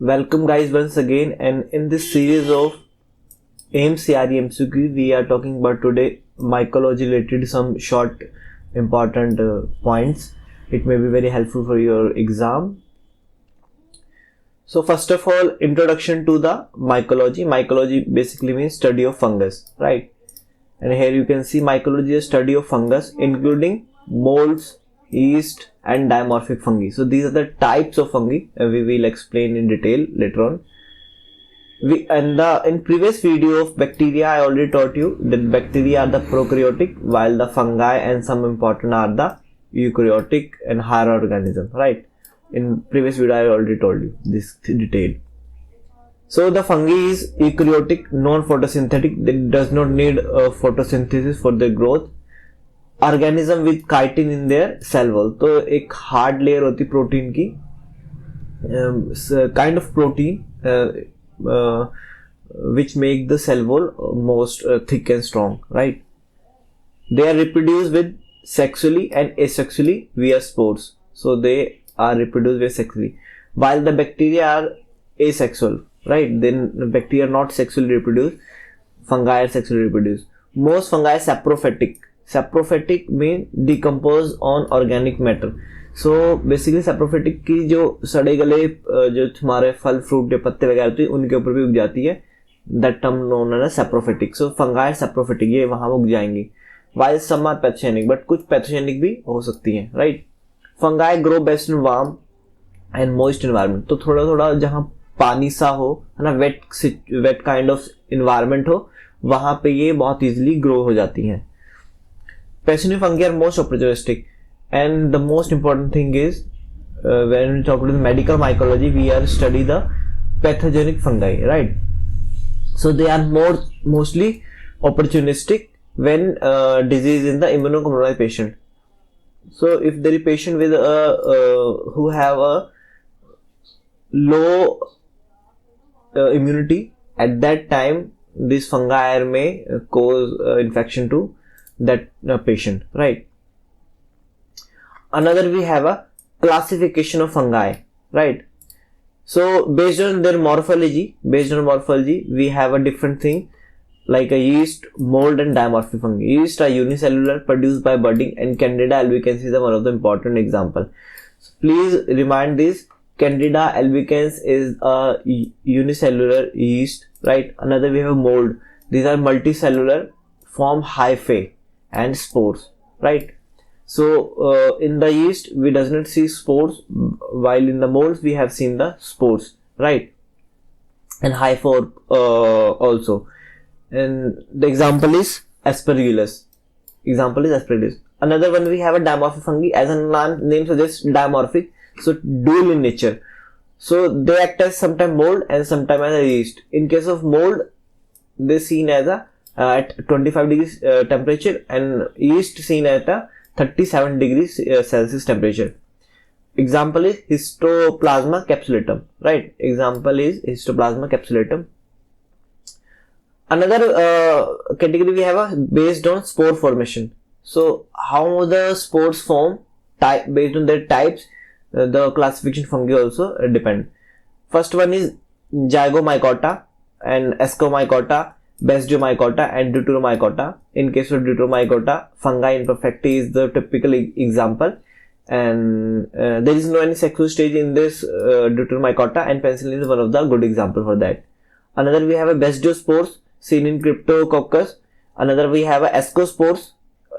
Welcome guys once again, and in this series of AIMS CRE MCQ we are talking about today mycology related some short important points. It may be very helpful for your exam. So first of all, introduction to the mycology. Mycology basically means study of fungus, right? And here you can see mycology is study of fungus including molds, yeast and dimorphic fungi. So these are the types of fungi we will explain in detail later on. In previous video of bacteria I already taught you that bacteria are the prokaryotic while the fungi and some important are the eukaryotic and higher organism, right? In previous video I already told you this detail. So the fungi is eukaryotic, non-photosynthetic, that does not need photosynthesis for their growth. Organism with chitin in their cell wall. तो एक hard layer होती protein की, kind of protein which make the cell wall most thick and strong, right? They are reproduced with sexually and asexually via spores. So they are reproduced via sexually, while the bacteria are asexual, right? Then bacteria are not sexually reproduced, fungi are sexually reproduced. Most fungi are saprophytic. Saprophytic mean decompose on organic matter. So basically saprophytic की जो सड़े गले जो तुम्हारे फल fruit या पत्ते वगैरह होते हैं उनके ऊपर भी उग जाती है. That term known as saprophytic. So fungi are saprophytic, ये वहाँ उग जाएंगी. While some are pathogenic, but कुछ pathogenic भी हो सकती हैं, right? Fungi grow best in warm and moist environment. तो थोड़ा थोड़ा जहाँ पानी सा हो, है ना, wet kind of environment हो, वहाँ पे ये बहुत easily grow हो जाती हैं. Pathogenic fungi are most opportunistic, and the most important thing is when we talk about the medical mycology, we are study the pathogenic fungi, right? So they are mostly opportunistic when disease in the immunocompromised patient. So if there is patient with who have a low immunity, at that time this fungi may cause infection to that patient, right? Another, we have a classification of fungi, right? So based on their morphology, we have a different thing like a yeast, mold and dimorphic fungi. Yeast are unicellular, produced by budding, and Candida albicans is one of the important example. So please remind this, Candida albicans is a unicellular yeast, right? Another, we have mold. These are multicellular, form hyphae and spores, right? So in the yeast we does not see spores, while in the molds we have seen the spores, right? And hyphae also. And the example is Aspergillus. Another one, we have a dimorphic fungi, as a name suggests, dimorphic, so dual in nature. So they act as sometimes mold and sometimes as a yeast. In case of mold, they seen as a at 25 degrees temperature, and yeast seen at a 37 degrees Celsius temperature. Example is Histoplasma capsulatum, right? Another category we have a based on spore formation. So how the spores form, based on their types, the classification fungi also depend. First one is Zygomycota and Ascomycota, Basidiomycota and Deuteromycota. In case of Deuteromycota, fungi imperfecti is the typical example, and there is no any sexual stage in this Deuteromycota, and penicillin is one of the good example for that. Another, we have a Basidiospores seen in Cryptococcus. Another, we have a Ascospores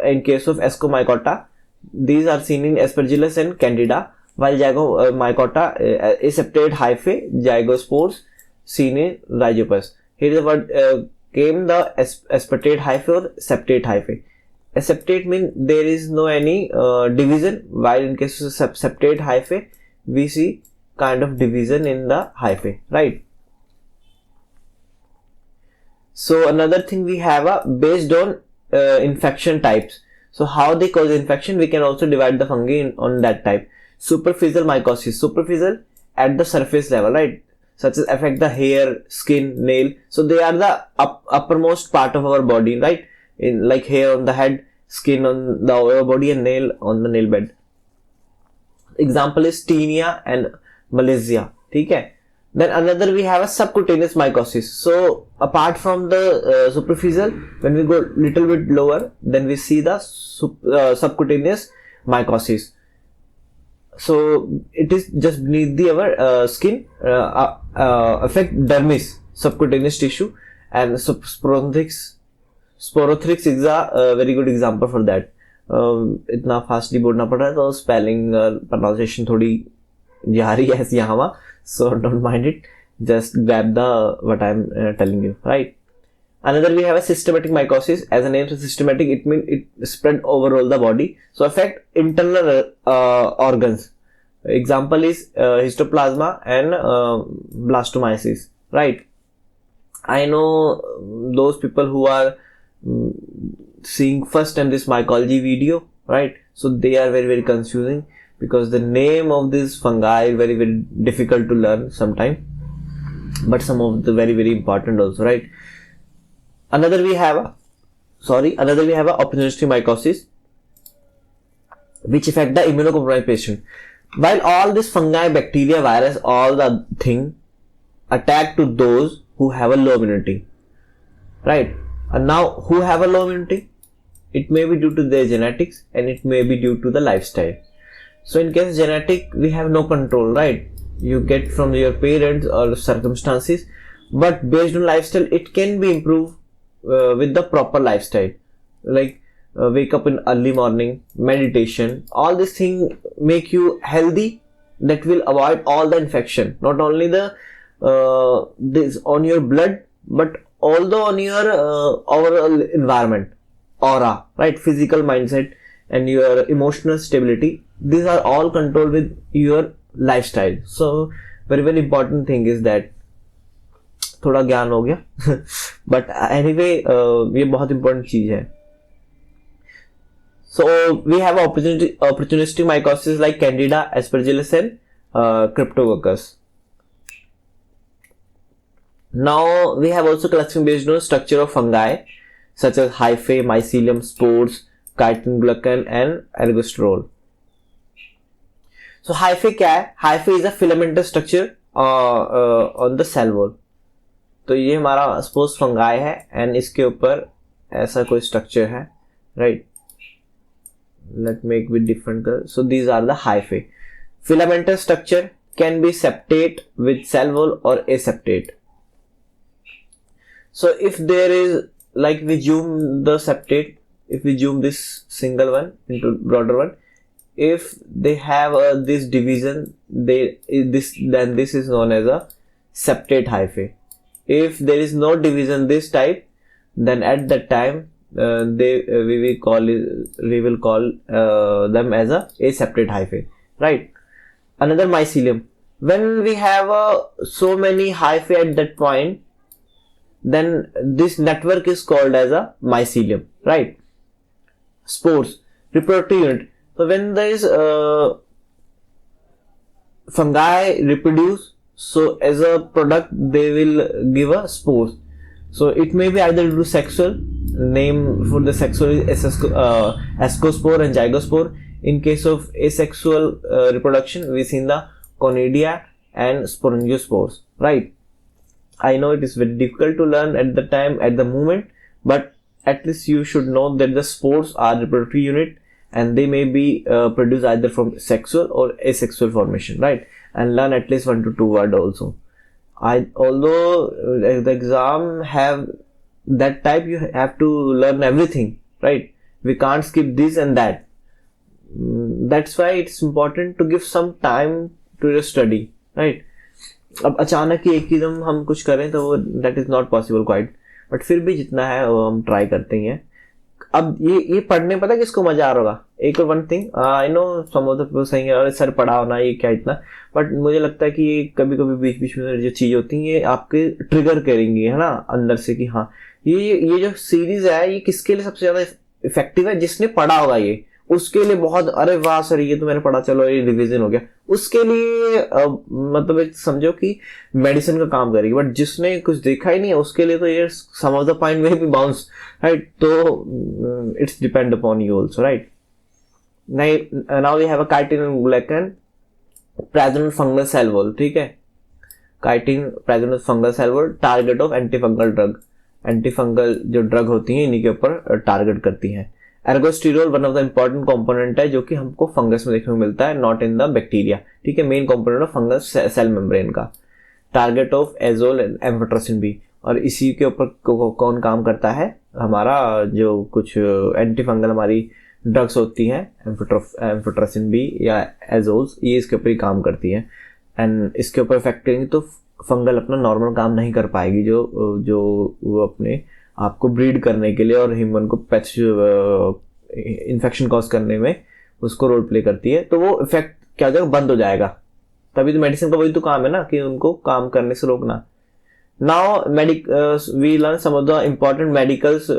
in case of Ascomycota. These are seen in Aspergillus and Candida, while Zygomycota is septate hyphae, Zygospores seen in Rhizopus. Here is the word came the aspartate hyphae or septate hyphae. Aseptate means there is no any division, while in case of septate hyphae we see kind of division in the hyphae, right? So another thing, we have a based on infection types. So how they cause infection, we can also divide the fungi on that type. Superficial mycosis, superficial at the surface level, right? Such as affect the hair, skin, nail. So they are the uppermost part of our body, right? In like hair on the head, skin on the our body, and nail on the nail bed. Example is Tinea and Malassezia. ठीक है. Then another we have a subcutaneous mycosis. So apart from the superficial, when we go little bit lower, then we see the subcutaneous mycosis. So it is just beneath the our skin, affect dermis, subcutaneous tissue, and sporothrix is a very good example for that. इतना fastly बोलना पड़ रहा है तो spelling pronunciation थोड़ी जा रही है यहाँ वहाँ, so don't mind it, just grab the what I'm telling you, right? Another we have a systematic mycosis. As the name says systematic, it means it spread over all the body, so affect internal organs. Example is histoplasma and blastomyces, right? I know those people who are seeing first time this mycology video, right? So they are very, very confusing because the name of this fungi is very, very difficult to learn sometimes, but some of the very, very important also, right? Another we have a opportunistic mycosis, which affect the immunocompromised patient. While all this fungi, bacteria, virus, all the thing attack to those who have a low immunity, right? And now who have a low immunity? It may be due to their genetics and it may be due to the lifestyle. So in case genetic, we have no control, right? You get from your parents or circumstances, but based on lifestyle, it can be improved with the proper lifestyle, like wake up in early morning, meditation, all these things make you healthy, that will avoid all the infection, not only the this on your blood, but also on your overall environment, aura, right? Physical mindset and your emotional stability, these are all controlled with your lifestyle. So very, very important thing is that थोड़ा ज्ञान हो गया but anyway ये बहुत important चीज है. So we have opportunistic mycosis like Candida, Aspergillus and Cryptococcus. Now we have also classification based on structure of fungi such as hyphae, mycelium, spores, chitin glucan and ergosterol. So hyphae क्या है? Hyphae is a filamentous structure on the cell wall. तो ये हमारा suppose fungi है and इसके ऊपर ऐसा कोई स्ट्रक्चर है, right? Let make with different colour. So these are the hyphae. Filamentous structure can be septate with cell wall और aseptate. So if there is like we zoom the septate, if we zoom this single one into broader one, if they have this division, then this is known as a septate hyphae. If there is no division this type, then at that time we will call them as a aseptate hyphae, right? Another mycelium. When we have so many hyphae at that point, then this network is called as a mycelium, right? Spores, reproductive unit. So when there is fungi reproduce, so as a product they will give a spores. So it may be either due to sexual, name for the sexual is ascospore and zygospore. In case of asexual reproduction, we see the conidia and sporangiospores, right? I know it is very difficult to learn at the time, at the moment, but at least you should know that the spores are reproductive unit and they may be produced either from sexual or asexual formation, right? And learn at least 1 to 2 words also. Although the exam have that type, you have to learn everything, right? We can't skip this and that. That's why it's important to give some time to your study, right? अब अचानक ही एक एकदम हम कुछ करें तो वो that is not possible quite, but फिर भी जितना है वो हम ट्राई करते ही हैं. अब ये पढ़ने पता किसको मजा आ रहा होगा? एक और one thing, I know some of the people saying अरे सर पढ़ाओ ना, ये क्या इतना, बट मुझे लगता है कि ये कभी कभी बीच बीच में जो चीज होती है ये आपके ट्रिगर करेंगी, है ना, अंदर से कि हाँ ये जो सीरीज है ये किसके लिए सबसे ज्यादा इफेक्टिव है? जिसने पढ़ा होगा ये, उसके लिए बहुत, अरे वाह सर ये तो मैंने पढ़ा, चलो ये रिवीजन हो गया, उसके लिए मतलब समझो कि मेडिसिन का काम करेगी. बट जिसने कुछ देखा ही नहीं है उसके लिए तो ये सम ऑफ द पॉइंट में भी बाउंस, राइट? तो it's depend upon you also, right? Now we have a chitin and glucan present fungal cell wall, ठीक है? Chitin present fungal cell wall, target of anti fungal drug, anti fungal जो drug होती हैं इन्हीं के ऊपर target करती हैं। Ergosterol one of the important component है जो कि हमको फंगस में देखने को मिलता है, नॉट इन द बैक्टीरिया, ठीक है, main component of fungus cell membrane का। Target of azole and amphotericin B, और इसी के ऊपर कौन काम करता है, हमारा जो कुछ एंटी फंगल हमारी ड्रग्स होती हैं, एम्फोटेरेसिन बी या एजोल्स, ये इसके ऊपर ही काम करती हैं। एंड इसके ऊपर इफेक्ट करेंगे तो फंगल अपना नॉर्मल काम नहीं कर पाएगी, जो वो अपने आपको ब्रीड करने के लिए और ह्यूमन को पैच इन्फेक्शन कॉज करने में उसको रोल प्ले करती है, तो वो इफेक्ट क्या हो जाएगा, बंद हो जाएगा। तभी तो मेडिसिन का वही तो काम है ना, कि उनको काम करने से रोकना। Now we learn some of the important medicals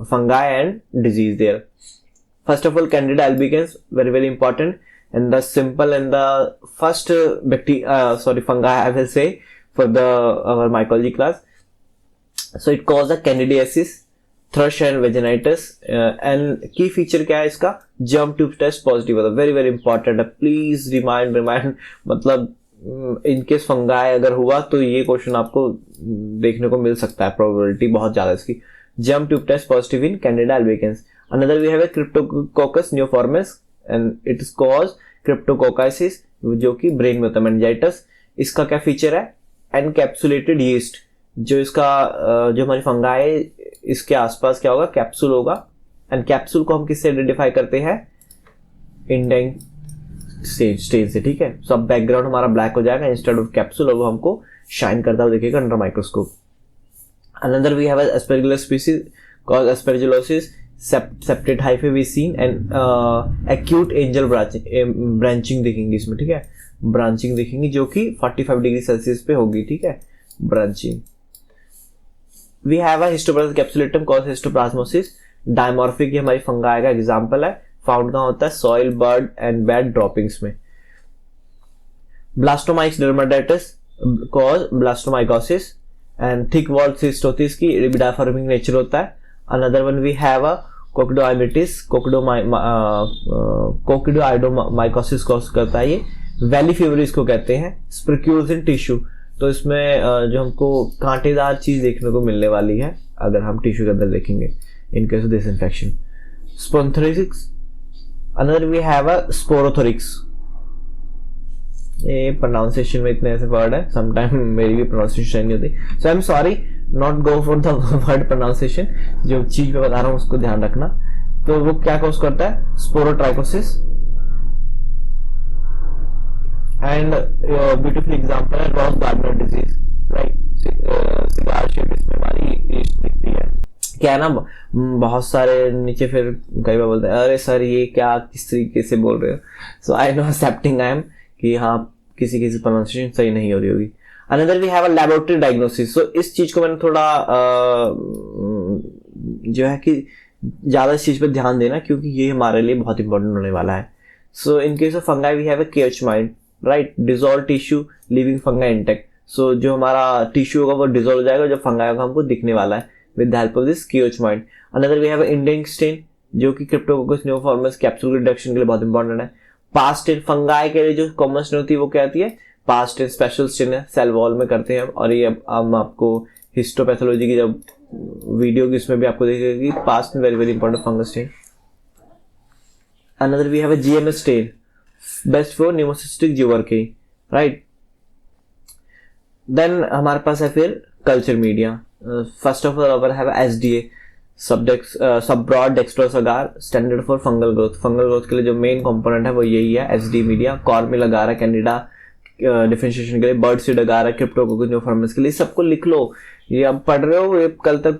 fungi and disease there. First of all Candida albicans, very very important, and the simple and the first fungi I will say for our mycology class. So it causes a candidiasis, thrush and vaginitis, and key feature क्या है इसका, germ tube test positive होता है, very very important है, please remind मतलब in case fungi अगर हुआ तो ये क्वेश्चन आपको देखने को मिल सकता है, प्रोबेबिलिटी बहुत ज्यादा इसकी। germ tube test positive in candida albicans. Another we have a cryptococcus neoformans and it is caused cryptococcosis, जो कि ब्रेन में होता है, मेनिंजाइटिस। इसका क्या फीचर है, एनकैप्सुलेटेड यीस्ट, जो इसका जो हमारी फंगाई है इसके आसपास क्या होगा, कैप्सूल होगा। एंड कैप्सूल को हम किससे आइडेंटिफाई करते हैं, इंडेंट स्टेन से, ठीक है। सो अब बैकग्राउंड हमारा ब्लैक हो जाएगा इंस्टेड ऑफ कैप्सूल, और वो हमको शाइन करता हुआ दिखेगा under microscope. Another we have aspergillus species called aspergillosis, septate hyphae we seen, and acute angel branching दिखेंगी इसमें, ठीक है, ब्रांचिंग दिखेंगी जो कि 45 डिग्री सेल्सियस पे होगी, ठीक है, branching. We have a histoplasma capsulatum called histoplasmosis, dimorphic, ये हमारी फंगाई का एग्जांपल है, फाउंड कहाँ होता है, soil, bird and bad droppings में। Blastomyces dermatitidis cause blastomycosis, and thick wall cystosis की इबिडाफॉर्मिंग नेचर होता है। Another one we have a coccidioides, coccidioidomycosis cause करता है ये। वैली फीवर इसको कहते हैं। स्प्रिक्यूल्स इन टिश्यू, तो इसमें जो हमको कांटेदार चीज देखने को मिलने वाली है अगर हम टिश्यू के अंदर देखेंगे in case of this infection. Sporothrix, another we have a sporothrix, ये प्रोनाउंसिएशन में इतने ऐसे वर्ड है, समटाइम मेरी भी प्रोनाउंसिएशन नहीं होती, so I am sorry, not go for the word pronunciation, जो चीज मैं बता रहा हूँ उसको ध्यान रखना। तो वो क्या कॉज करता है, स्पोरोट्राइकोसिस। एंड ब्यूटीफुल एग्जांपल है rose gardener disease, right, cigar shape इसमें हमारी ईस्ट दिखती है। क्या है ना, बहुत सारे नीचे फिर कई बार बोलते हैं अरे सर ये क्या किस तरीके से बोल रहे हो, so I know accepting I am कि हाँ किसी किसी प्रोनाउंसिएशन सही नहीं हो रही होगी। Another we have a laboratory diagnosis, so इस चीज को मैंने थोड़ा जो है कि ज्यादा इस चीज पर ध्यान देना क्योंकि ये हमारे लिए बहुत इंपॉर्टेंट होने वाला है। So in case of fungi we have a केचमाइड, right, dissolve tissue living fungi intact, so जो हमारा टिश्यू होगा वो डिसॉल्व हो जाएगा, जो फंगाई होगा हमको दिखने वाला है with the help of this केचमाइड। Another we have a India ink stain जो कि क्रिप्टोकोकस न्यूफॉर्मस कैप्सूल रिडक्शन के लिए बहुत इंपॉर्टेंट है। पास्ट टेन फंगाई के लिए जो कॉमन स्टेन होती है वो क्या आती है, पास्ट टेन स्पेशल स्टेन है, सेल वॉल में करते हैं। और ये हम आपको हिस्टोपैथोलॉजी की जब वीडियो की इसमें भी आपको देखेगा कि पास्ट में very very important fungus stain. Another we have a GMS stain best for pneumocystis jirovecii, right. Then हमारे पास है फिर culture media. First of all have SDA sabouraud dextrose agar, standard for fungal growth. Fungal growth के लिए जो main component है वो यही है, SD media. Cornmeal agar, candida differentiation के लिए, bird seed agar, cryptococcus neoformans के लिए। सबको लिख लो, ये अब पढ़ रहे हो, ये कल तक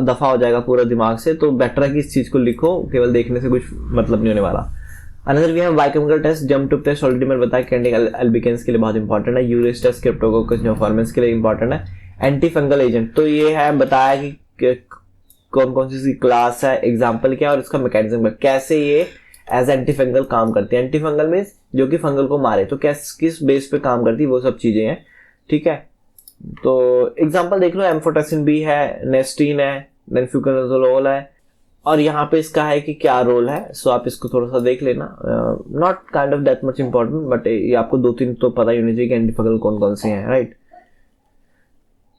दफा हो जाएगा पूरा दिमाग से, तो बेटर है कि इस चीज को लिखो, केवल देखने से कुछ मतलब नहीं होने वाला। Another we have biochemical test, germ tube test already मैंने बताया, कैंडिडा एल्बिकेंस के लिए बहुत इंपॉर्टेंट है। यूरिस टेस्ट क्रिप्टोकोकस न्यूफॉर्मस के लिए इंपॉर्टेंट है। एंटी फंगल एजेंट, तो ये है बताया कि कौन कौन सी क्लास है, एग्जाम्पल क्या है और इसका मैकेनिज्म है, कैसे ये एज एंटी फंगल काम करती है। एंटी फंगल मींस जो कि फंगल को मारे, तो किस बेस पे काम करती है वो सब चीजें हैं, ठीक है। तो एग्जांपल देख लो, एम्फोटेरेसिन बी है, नेस्टीन है, देन फ्यूकोनाजोल है, और यहाँ पे इसका है कि क्या रोल है, सो आप इसको थोड़ा सा देख लेना, not kind of that much important, but ये आपको 2-3 तो पता ही होनी चाहिए कि एंटी फंगल कौन कौन से हैं, राइट।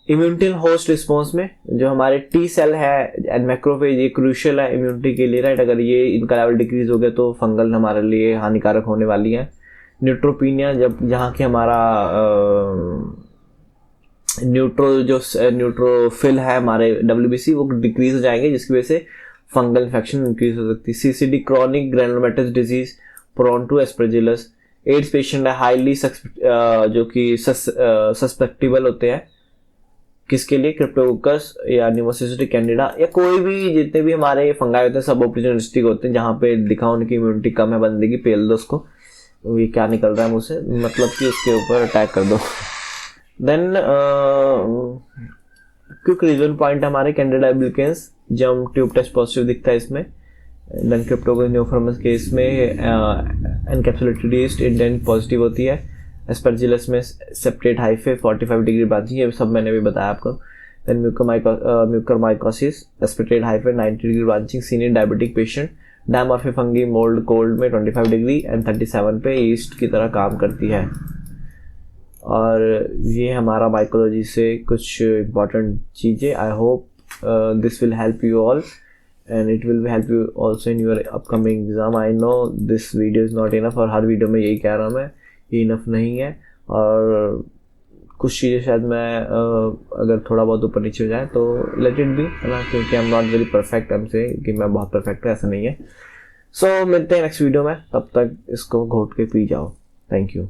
इम्यूनिटी होस्ट रिस्पॉन्स में जो हमारे टी सेल है एंड मैक्रोफेज, ये क्रूशियल है इम्यूनिटी के लिए, राइट। अगर ये इनका लेवल डिक्रीज हो गया तो फंगल हमारे लिए हानिकारक होने वाली है। न्यूट्रोपिनिया, जब जहाँ की हमारा न्यूट्रोफिल है हमारे WBC, वो डिक्रीज हो जाएंगे, जिसकी वजह से फंगल इन्फेक्शन इंक्रीज हो सकती है। CCD chronic granulomatous disease prone to Aspergillus. AIDS patient है हाईली जो कि सस्पेक्टेबल होते हैं, किसके लिए? क्रिप्टोकोकस या न्यूमोसिस्टिक कैंडिडा या कोई भी, जितने भी हमारे फंगाई होते हैं सब ऑपरेचुनिस्टिक होते हैं, जहाँ पे दिखा उनकी इम्यूनिटी कम है बंदे की, पेल दो उसको, ये क्या निकल रहा है मुझसे, मतलब कि उसके ऊपर अटैक कर दो। देन क्विक रीजन पॉइंट हमारे कैंडिडा एल्बिकेंस, जम ट्यूब टेस्ट पॉजिटिव दिखता है इसमें। देन क्रिप्टोकोकस न्यूफॉर्मस केस में एनकैप्सुलेटेड यीस्ट इंडेंट पॉजिटिव होती है। एस्परजिलस में सेप्टेट हाइफे 45 डिग्री ब्रांचिंग, ये सब मैंने भी बताया आपको। Then mucormycosis aseptate hyphae 90 degree branching seen in diabetic patient. Dimorphic fungi mould cold में 25 डिग्री एंड 37 पे ईस्ट की तरह काम करती है। और ये हमारा माइकोलॉजी से कुछ इम्पॉर्टेंट चीज़ें। I hope this will help you all and it will help you also in your upcoming exam. I know this video is not enough, और हर वीडियो में यही कह रहा हूँ मैं, ये इनफ नहीं है। और कुछ चीज़ें शायद मैं अगर थोड़ा बहुत ऊपर नीचे हो जाए तो लेट इट बी, है ना, क्योंकि I am not very perfect, हमसे कि मैं बहुत परफेक्ट हूँ, ऐसा नहीं है। सो मिलते हैं नेक्स्ट वीडियो में, तब तक इसको घोट के पी जाओ। Thank you.